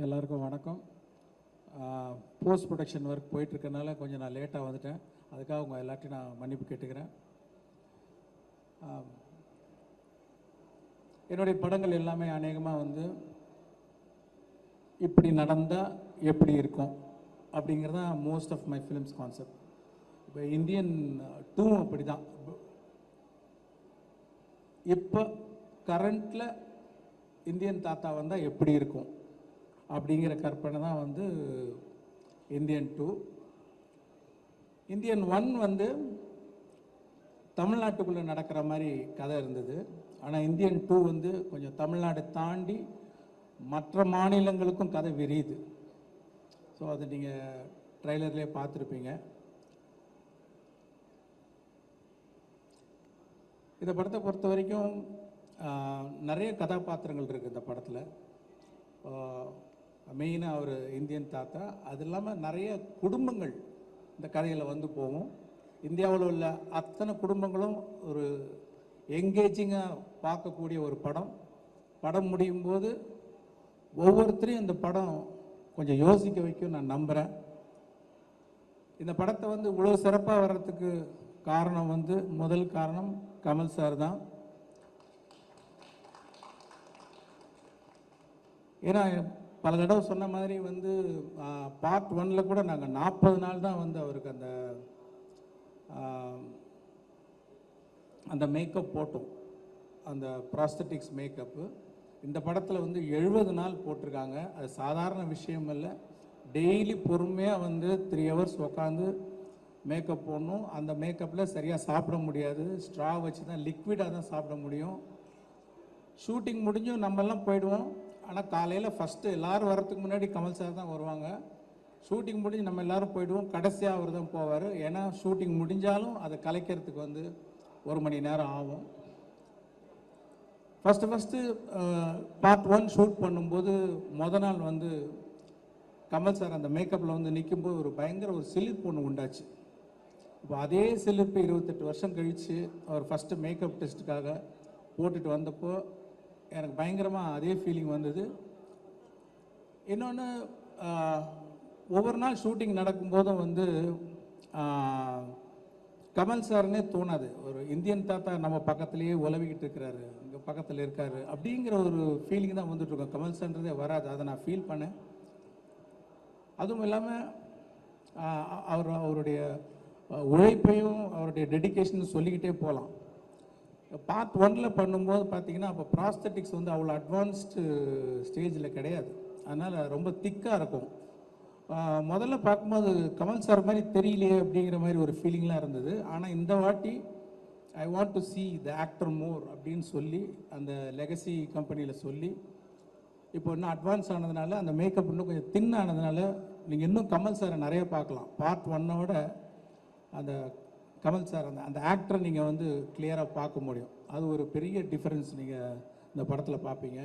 எல்லாருக்கும் வணக்கம். Post production work போயிட்டுருக்கனால கொஞ்சம் நான் லேட்டாக வந்துட்டேன். அதுக்காக உங்கள் எல்லாத்தையும் நான் மன்னிப்பு கேட்டுக்கிறேன். என்னுடைய படங்கள் எல்லாமே அநேகமாக வந்து இப்படி நடந்தால் எப்படி இருக்கும் அப்படிங்கிறது தான் most of my films concept. இப்போ இந்தியன் 2 அப்படி தான். இப்போ கரண்டில் இந்தியன் தாத்தா வந்தால் எப்படி இருக்கும் அப்படிங்கிற கற்பனை தான் வந்து இந்தியன் 2. இந்தியன் 1 வந்து தமிழ்நாட்டுக்குள்ளே நடக்கிற மாதிரி கதை இருந்தது. ஆனால் இந்தியன் 2 வந்து கொஞ்சம் தமிழ்நாடு தாண்டி மற்ற மாநிலங்களுக்கும் கதை விரியுது. ஸோ அதை நீங்கள் ட்ரைலர்லேயே பார்த்துருப்பீங்க. இந்த படத்தை பொறுத்த வரைக்கும் நிறைய கதாபாத்திரங்கள் இருக்குது இந்த படத்தில். மெயினாக ஒரு இந்தியன் தாத்தா, அது இல்லாமல் நிறைய குடும்பங்கள் இந்த கதையில் வந்து போகும். இந்தியாவில் உள்ள அத்தனை குடும்பங்களும் ஒரு என்கேஜிங்காக பார்க்கக்கூடிய ஒரு படம். படம் முடியும் போது ஒவ்வொருத்தரையும் இந்த படம் கொஞ்சம் யோசிக்க வைக்கும் நான் நம்புகிறேன். இந்த படத்தை வந்து இவ்வளோ சிறப்பாக வர்றதுக்கு காரணம் வந்து முதல் காரணம் கமல் சார் தான். ஏன்னா பல தடவை சொன்ன மாதிரி வந்து பார்ட் 1ல் கூட நாங்கள் 40 நாள் தான் வந்து அவருக்கு அந்த மேக்கப் போட்டோம், அந்த ப்ராஸ்தட்டிக்ஸ் மேக்கப்பு. இந்த படத்தில் வந்து 70 நாள் போட்டிருக்காங்க. அது சாதாரண விஷயம் இல்லை. டெய்லி பொறுமையாக வந்து 3 hours உட்காந்து மேக்கப் போடணும். அந்த மேக்கப்பில் சரியாக சாப்பிட முடியாது, ஸ்ட்ரா வச்சு தான், லிக்விடாக தான் சாப்பிட முடியும். ஷூட்டிங் முடிஞ்சும் நம்மெல்லாம் போயிடுவோம். ஆனால் காலையில் ஃபஸ்ட்டு எல்லோரும் வரத்துக்கு முன்னாடி கமல் சார் தான் வருவாங்க. ஷூட்டிங் முடிஞ்சு நம்ம எல்லோரும் போயிடுவோம், கடைசியாக அவர் தான் போவார். ஏன்னா ஷூட்டிங் முடிஞ்சாலும் அதை கலைக்கிறதுக்கு வந்து 1 மணி நேரம் ஆகும். ஃபஸ்ட்டு பார்ட் 1 ஷூட் பண்ணும்போது மொதல் நாள் வந்து கமல் சார் அந்த மேக்கப்பில் வந்து நிற்கும்போது ஒரு பயங்கர ஒரு சிலிர்ப்பு ஒன்று உண்டாச்சு. இப்போ அதே சிலிர்ப்பு 28 வருஷம் கழித்து அவர் ஃபஸ்ட்டு மேக்கப் டெஸ்ட்டுக்காக போட்டுட்டு வந்தப்போ எனக்கு பயங்கரமாக அதே ஃபீலிங் வந்தது. இன்னொன்று, ஒவ்வொரு நாள் ஷூட்டிங் நடக்கும்போதும் வந்து கமல் சார்னே தோணாது. ஒரு இந்தியன் தாத்தா நம்ம பக்கத்துலேயே உலவிக்கிட்டு இருக்கிறாரு, இங்கே பக்கத்தில் இருக்காரு அப்படிங்கிற ஒரு ஃபீலிங் தான் வந்துட்டுருக்கோம். கமல் சார்ன்றதே வராது. அதை நான் ஃபீல் பண்ணேன். அதுவும் இல்லாமல் அவருடைய உழைப்பையும் அவருடைய டெடிக்கேஷன் சொல்லிக்கிட்டே போகலாம். பார்ட் 1ல் பண்ணும்போது பார்த்தீங்கன்னா அப்போ ப்ராஸ்தட்டிக்ஸ் வந்து அவ்வளோ அட்வான்ஸ்டு ஸ்டேஜில் கிடையாது. அதனால் ரொம்ப திக்காக இருக்கும். முதல்ல பார்க்கும்போது கமல் சார் மாதிரி தெரியலையே அப்படிங்கிற மாதிரி ஒரு ஃபீலிங்லாம் இருந்தது. ஆனால் இந்த வாட்டி I want to see the actor மோர் அப்படின்னு சொல்லி அந்த லெகசி கம்பெனியில் சொல்லி இப்போ இன்னும் அட்வான்ஸ் ஆனதுனால அந்த மேக்கப் இன்னும் கொஞ்சம் தின் ஆனதுனால நீங்கள் இன்னும் கமல் சாரை நிறைய பார்க்கலாம். பார்ட் 1ஓட அந்த கமல் சார் அந்த ஆக்டரை நீங்கள் வந்து கிளியராக பார்க்க முடியும். அது ஒரு பெரிய டிஃப்ரென்ஸ் நீங்கள் இந்த படத்தில் பார்ப்பீங்க.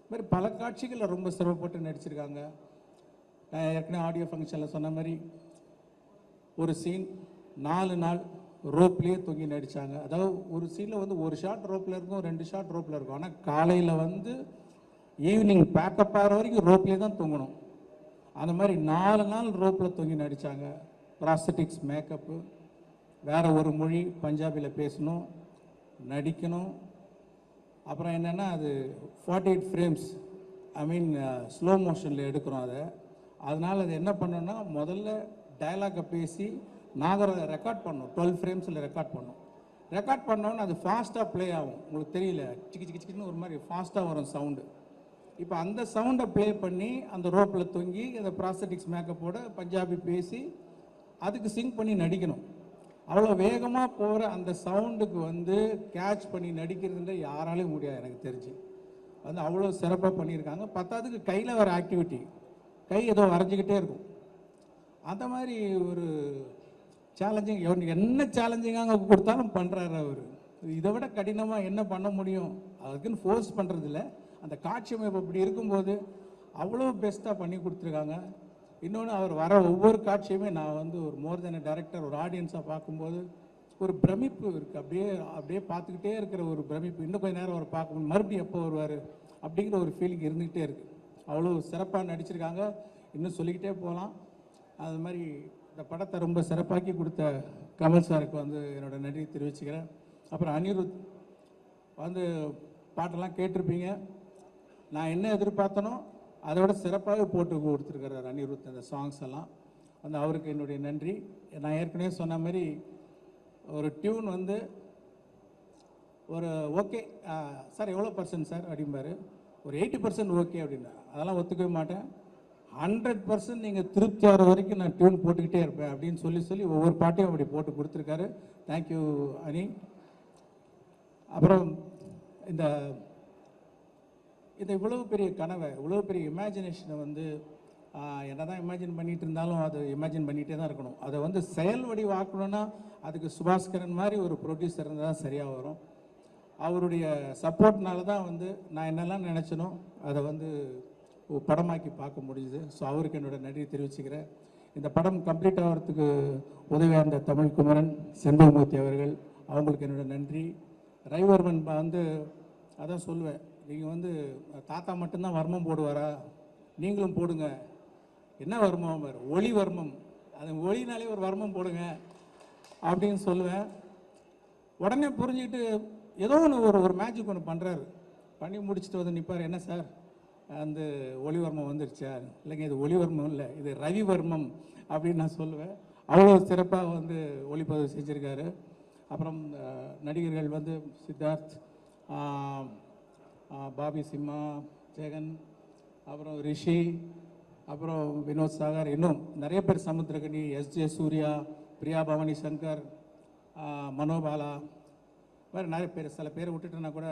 இது மாதிரி பல காட்சிகளில் ரொம்ப சிரமப்பட்டு நடிச்சிருக்காங்க. நான் ஏற்கனவே ஆடியோ ஃபங்க்ஷனில் சொன்ன மாதிரி ஒரு சீன் 4 நாள் ரோப்லேயே தொங்கி நடித்தாங்க. அதாவது ஒரு சீனில் வந்து ஒரு ஷாட் ரோப்பில் இருக்கும், 2 ஷாட் ரோப்பில் இருக்கும். ஆனால் காலையில் வந்து ஈவினிங் பேக்கப் ஆகிற வரைக்கும் ரோப்லேயே தான் தொங்கணும். அந்த மாதிரி 4 நாள் ரோப்பில் தொங்கி நடித்தாங்க. ப்ராஸ்தட்டிக்ஸ் மேக்கப்பு, வேறு ஒரு மொழி பஞ்சாபியில் பேசணும், நடிக்கணும். அப்புறம் என்னென்னா அது 48 ஃப்ரேம்ஸ், ஐ மீன் ஸ்லோ மோஷனில் எடுக்கிறோம். அதனால் அது என்ன பண்ணோன்னா முதல்ல டயலாகை பேசி நாங்கள் அதை ரெக்கார்ட் பண்ணோம். 12 ஃப்ரேம்ஸில் ரெக்கார்ட் பண்ணோம். ரெக்கார்ட் பண்ணோன்னு அது ஃபாஸ்ட்டாக ப்ளே ஆகும். உங்களுக்கு தெரியல, சிக்கி சிக்கி சிக்கின்னு ஒரு மாதிரி ஃபாஸ்ட்டாக வரும் சவுண்டு. இப்போ அந்த சவுண்டை ப்ளே பண்ணி அந்த ரோப்பில் தொங்கி அந்த ப்ராஸ்தட்டிக்ஸ் மேக்கப்போட பஞ்சாபி பேசி அதுக்கு சிங் பண்ணி நடிக்கணும். அவ்வளோ வேகமாக போகிற அந்த சவுண்டுக்கு வந்து கேட்ச் பண்ணி நடிக்கிறதுன்ற யாராலையும் முடியாது எனக்கு தெரிஞ்சு. வந்து அவ்வளோ சிறப்பாக பண்ணியிருக்காங்க. பத்தாவதுக்கு கையில் வர ஆக்டிவிட்டி, கை ஏதோ வரைஞ்சிக்கிட்டே இருக்கும். அந்த மாதிரி ஒரு சேலஞ்சிங், என்ன சேலஞ்சிங்காக கொடுத்தாலும் பண்ணுறாரு அவர். இதை விட கடினமாக என்ன பண்ண முடியும், அதுக்குன்னு ஃபோர்ஸ் பண்ணுறதில்ல. அந்த காட்சி அமைப்பு அப்படி இருக்கும்போது அவ்வளோ பெஸ்ட்டாக பண்ணி கொடுத்துருக்காங்க. இன்னொன்று, அவர் வர ஒவ்வொரு காட்சியுமே நான் வந்து ஒரு மோர் தென் டைரக்டர், ஒரு ஆடியன்ஸாக பார்க்கும்போது ஒரு பிரமிப்பு இருக்குது. அப்படியே பார்த்துக்கிட்டே இருக்கிற ஒரு பிரமிப்பு. இன்னும் கொஞ்சம் நேரம் அவர் பார்க்கணும், மறுபடியும் எப்போ வருவார் அப்படிங்கிற ஒரு ஃபீலிங் இருந்துக்கிட்டே இருக்குது. அவ்வளோ சிறப்பாக நடிச்சிருக்காங்க. இன்னும் சொல்லிக்கிட்டே போகலாம். அது மாதிரி இந்த படத்தை ரொம்ப சிறப்பாக்கி கொடுத்த கமல் சாருக்கு வந்து என்னோடய நன்றி தெரிவிச்சுக்கிறேன். அப்புறம் அனிருத் வந்து பாட்டெல்லாம் கேட்டிருப்பீங்க. நான் என்ன எதிர்பார்த்தனோ அதோட சிறப்பாகவே போட்டு கொடுத்துருக்கிறார் அனிருத். அந்த சாங்ஸ் எல்லாம் வந்து அவருக்கு என்னுடைய நன்றி. நான் ஏற்கனவே சொன்ன மாதிரி ஒரு டியூன் வந்து ஒரு ஓகே சார் எவ்வளோ பர்சன்ட் சார் அப்படிம்பாரு, ஒரு 80% ஓகே அப்படின்னா அதெல்லாம் ஒத்துக்கவே மாட்டேன். 100% நீங்கள் திருப்தி ஆகிற வரைக்கும் நான் டியூன் போட்டுக்கிட்டே இருப்பேன் அப்படின்னு சொல்லி ஒவ்வொரு பாட்டையும் அப்படி போட்டு கொடுத்துருக்காரு. தேங்க்யூ அனி. அப்புறம் இந்த இவ்வளோ பெரிய கனவை, இவ்வளோ பெரிய இமேஜினேஷனை வந்து என்ன தான் இமேஜின் பண்ணிகிட்டு இருந்தாலும் அது இமேஜின் பண்ணிகிட்டே தான் இருக்கணும். அதை வந்து செயல் வடிவாக்கணும்னா அதுக்கு சுபாஸ்கரன் மாதிரி ஒரு ப்ரொடியூசர் இருந்தால் தான் சரியாக வரும். அவருடைய சப்போர்ட்னால தான் வந்து நான் என்னெல்லாம் நினச்சனோ அதை வந்து படமாக்கி பார்க்க முடியுது. ஸோ அவருக்கு என்னோடய நன்றி தெரிவிச்சுக்கிறேன். இந்த படம் கம்ப்ளீட் ஆகிறதுக்கு உதவியாக இருந்த தமிழ் குமரன், செண்பகமூர்த்தி அவர்கள், அவங்களுக்கு என்னோடய நன்றி. ரவிவர்மன் வந்து அதான் சொல்லுவேன், நீங்கள் வந்து தாத்தா மட்டும்தான் வர்மம் போடுவாரா, நீங்களும் போடுங்க. என்ன வர்மம்? ஒளி வர்மம். அது ஒளினாலே ஒரு வர்மம் போடுங்க அப்படின்னு சொல்லுவேன். உடனே புரிஞ்சுக்கிட்டு ஏதோ ஒரு மேஜிக் ஒன்று பண்ணுறாரு. பண்ணி முடிச்சுட்டு வந்து நிற்பார். என்ன சார் அந்த ஒளிவர்மம் வந்துருச்சா? இல்லைங்க, இது ஒளிவர்மம் இல்லை, இது ரவிவர்மம் அப்படின்னு நான் சொல்லுவேன். அவ்வளோ சிறப்பாக வந்து ஒளிப்பதிவு செஞ்சுருக்காரு. அப்புறம் நடிகர்கள் வந்து சித்தார்த், பாபி சிம்மா, ஜெகன், அப்புறம் ரிஷி, அப்புறம் வினோத் சாகர், இன்னும் நிறைய பேர், சமுத்திரகனி, எஸ்ஜே சூர்யா, பிரியா பவானி சங்கர், மனோபாலா, வேறு நிறைய பேர். சில பேரை விட்டுட்டுனா கூட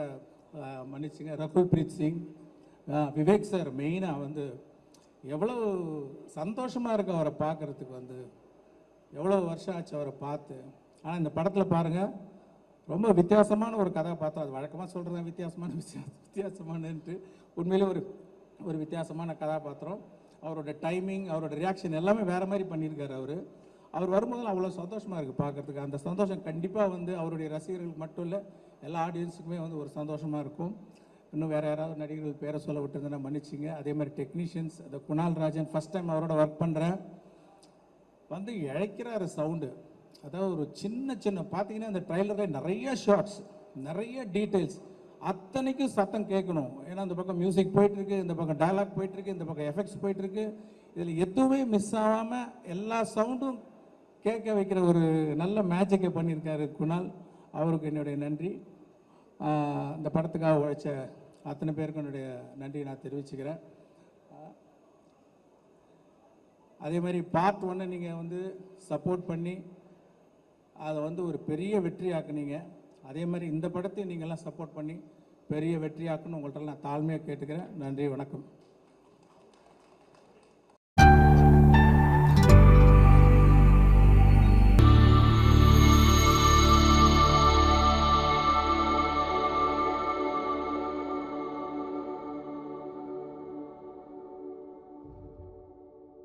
மன்னிச்சுங்க. ரகுல் பிரீத் சிங், விவேக் சார் மெயினாக வந்து எவ்வளோ சந்தோஷமாக இருக்குது அவரை பார்க்குறதுக்கு. வந்து எவ்வளோ வருஷம் ஆச்சு அவரை பார்த்து. ஆனால் இந்த படத்தில் பாருங்கள், ரொம்ப வித்தியாசமான ஒரு கதாபாத்திரம். அது வழக்கமாக சொல்கிறேன் வித்தியாசமானன்ட்டு, உண்மையிலே ஒரு வித்தியாசமான கதாபாத்திரம். அவரோட டைமிங், அவரோட ரியாக்ஷன் எல்லாமே வேறு மாதிரி பண்ணியிருக்காரு. அவர் வரும்போதெல்லாம் அவ்வளோ சந்தோஷமாக இருக்குது பார்க்குறதுக்கு. அந்த சந்தோஷம் கண்டிப்பாக வந்து அவருடைய ரசிகர்களுக்கு மட்டும் இல்லை, எல்லா ஆடியன்ஸுக்குமே வந்து ஒரு சந்தோஷமாக இருக்கும். இன்னும் வேறு யாராவது நடிகர்கள் பேரை சொல்ல விட்டுருந்தேன்னா மன்னிச்சிங்க. அதே மாதிரி டெக்னீஷியன்ஸ், அந்த குணால் ராஜன், ஃபஸ்ட் டைம் அவரோட ஒர்க் பண்ணுறேன். வந்து இழைக்கிறாரு சவுண்டு. அதாவது ஒரு சின்ன பார்த்தீங்கன்னா இந்த ட்ரைலரில் நிறைய ஷார்ட்ஸ், நிறைய டீட்டெயில்ஸ், அத்தனைக்கும் சத்தம் கேட்கணும். ஏன்னா இந்த பக்கம் மியூசிக் போயிட்டுருக்கு, இந்த பக்கம் டயலாக் போயிட்டுருக்கு, இந்த பக்கம் எஃபெக்ட்ஸ் போயிட்டுருக்கு. இதில் எதுவுமே மிஸ் ஆகாமல் எல்லா சவுண்டும் கேட்க வைக்கிற ஒரு நல்ல மேஜிக்கை பண்ணியிருக்காரு குணால். அவருக்கு என்னுடைய நன்றி. இந்த படத்துக்காக உழைச்ச அத்தனை பேருக்கும் என்னுடைய நன்றி நான் தெரிவிச்சுக்கிறேன். அதே மாதிரி பார்ட் 1 நீங்கள் வந்து சப்போர்ட் பண்ணி அதை வந்து ஒரு பெரிய வெற்றி ஆக்குனீங்க. அதே மாதிரி இந்த படத்தையும் நீங்கள்லாம் சப்போர்ட் பண்ணி பெரிய வெற்றி ஆக்கணும் உங்கள்கிட்ட நான் தாழ்மையாக கேட்டுக்கிறேன். நன்றி, வணக்கம்.